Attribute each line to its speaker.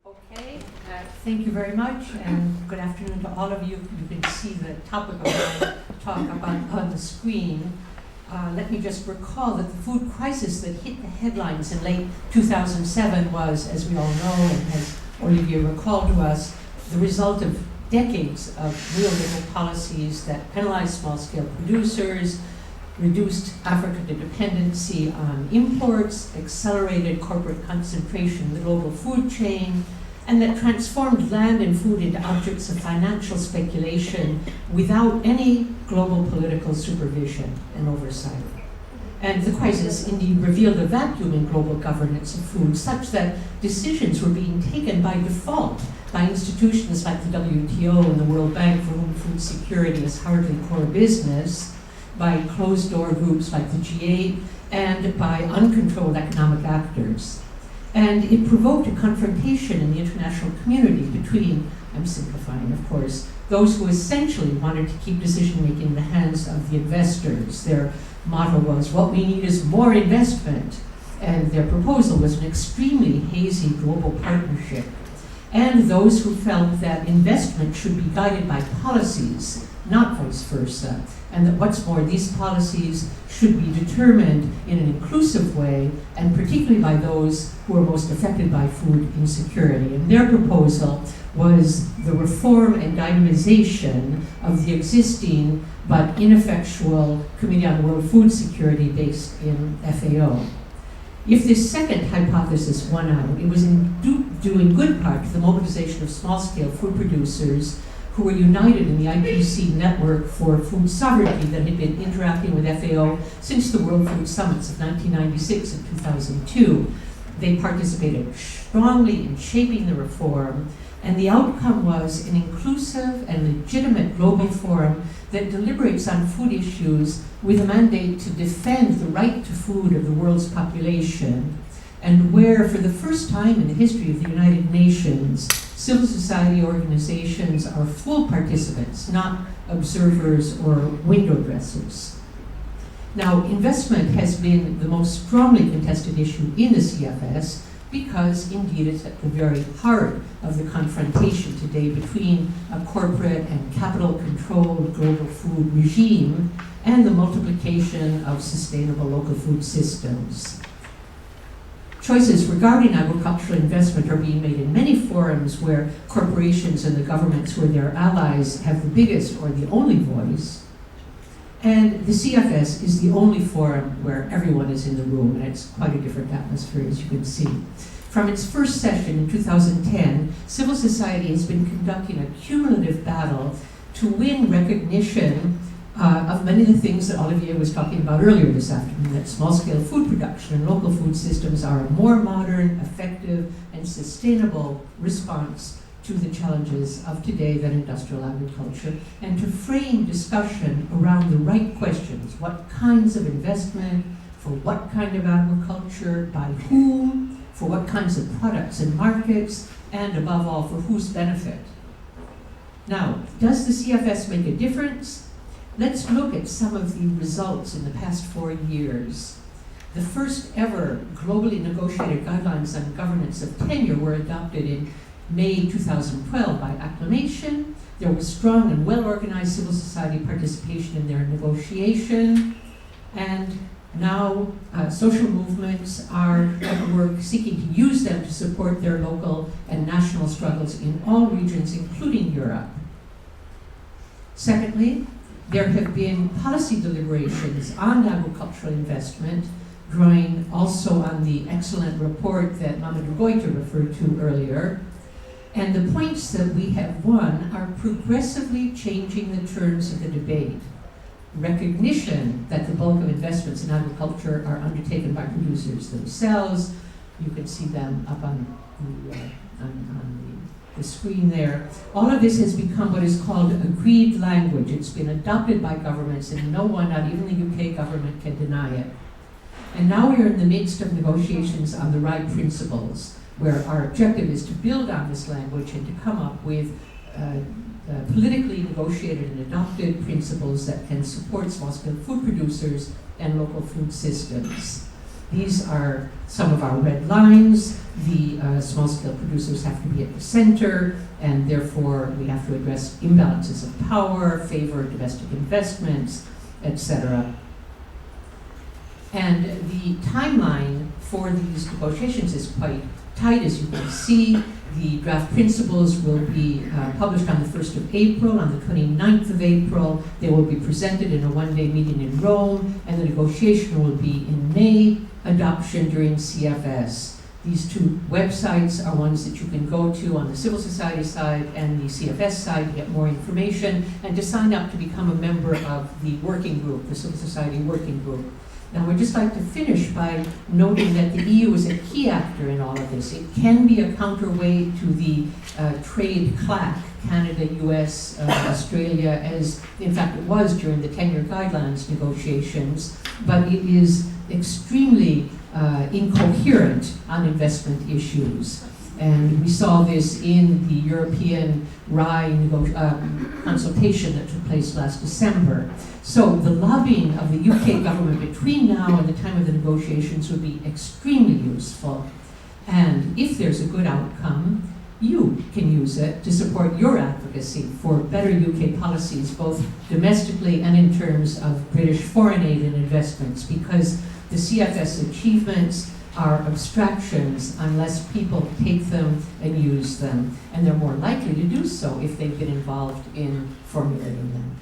Speaker 1: Okay, thank you very much, and good afternoon to all of you. You can see the topic of my talk up on the screen. Let me just recall that the food crisis that hit the headlines in late 2007 was, as we all know, and as Olivier recalled to us, the result of decades of neoliberal policies that penalized small-scale producers, reduced African dependency on imports, accelerated corporate concentration in the global food chain, and that transformed land and food into objects of financial speculation without any global political supervision and oversight. And the crisis indeed revealed a vacuum in global governance of food, such that decisions were being taken by default by institutions like the WTO and the World Bank, for whom food security is hardly core business, by closed-door groups like the G8, and by uncontrolled economic actors. And it provoked a confrontation in the international community between, I'm simplifying of course, those who essentially wanted to keep decision-making in the hands of the investors. Their motto was, what we need is more investment. And their proposal was an extremely hazy global partnership. And those who felt that investment should be guided by policies, not vice versa. And that what's more, these policies should be determined in an inclusive way, and particularly by those who are most affected by food insecurity. And their proposal was the reform and dynamization of the existing but ineffectual Committee on World Food Security based in FAO. If this second hypothesis won out, it was due in good part to the mobilization of small-scale food producers who were united in the IPC network for food sovereignty that had been interacting with FAO since the World Food Summits of 1996 and 2002. They participated strongly in shaping the reform, and the outcome was an inclusive and legitimate global forum that deliberates on food issues with a mandate to defend the right to food of the world's population, and where, for the first time in the history of the United Nations, civil society organizations are full participants, not observers or window dressers. Now, investment has been the most strongly contested issue in the CFS because, indeed, it's at the very heart of the confrontation today between a corporate and capital-controlled global food regime and the multiplication of sustainable local food systems. Choices regarding agricultural investment are being made in many forums where corporations and the governments who are their allies have the biggest or the only voice. And the CFS is the only forum where everyone is in the room, and it's quite a different atmosphere, as you can see. From its first session in 2010, civil society has been conducting a cumulative battle to win recognition of many of the things that Olivier was talking about earlier this afternoon, that small-scale food production and local food systems are a more modern, effective, and sustainable response to the challenges of today than industrial agriculture, and to frame discussion around the right questions. What kinds of investment, for what kind of agriculture, by whom, for what kinds of products and markets, and above all, for whose benefit. Now, does the CFS make a difference? Let's look at some of the results in the past 4 years. The first ever globally negotiated guidelines on governance of tenure were adopted in May 2012 by acclamation. There was strong and well-organized civil society participation in their negotiation. And now social movements are at work seeking to use them to support their local and national struggles in all regions, including Europe. Secondly, there have been policy deliberations on agricultural investment, drawing also on the excellent report that Mamadou Goita referred to earlier. And the points that we have won are progressively changing the terms of the debate. Recognition that the bulk of investments in agriculture are undertaken by producers themselves. You can see them up on the screen there. All of this has become what is called agreed language. It's been adopted by governments, and no one, not even the UK government, can deny it. And now we are in the midst of negotiations on the right principles, where our objective is to build on this language and to come up with politically negotiated and adopted principles that can support small-scale food producers and local food systems. These are some of our red lines. The small-scale producers have to be at the center, and therefore we have to address imbalances of power, favor domestic investments, etc. And the timeline for these negotiations is quite tight, as you can see. The draft principles will be published on the 1st of April. On the 29th of April, they will be presented in a one-day meeting in Rome, and the negotiation will be in May, adoption during CFS. These two websites are ones that you can go to on the civil society side and the CFS side to get more information and to sign up to become a member of the working group, the civil society working group. Now, we'd just like to finish by noting that the EU is a key actor in all of this. It can be a counterweight to the trade clack, Canada, US, Australia, as in fact it was during the 10-year guidelines negotiations, but it is extremely incoherent on investment issues. And we saw this in the European RAI consultation that took place last December. So the lobbying of the UK government between now and the time of the negotiations would be extremely useful. And if there's a good outcome, you can use it to support your advocacy for better UK policies, both domestically and in terms of British foreign aid and investments, because the CFS achievements are abstractions unless people take them and use them, and they're more likely to do so if they've been involved in formulating them.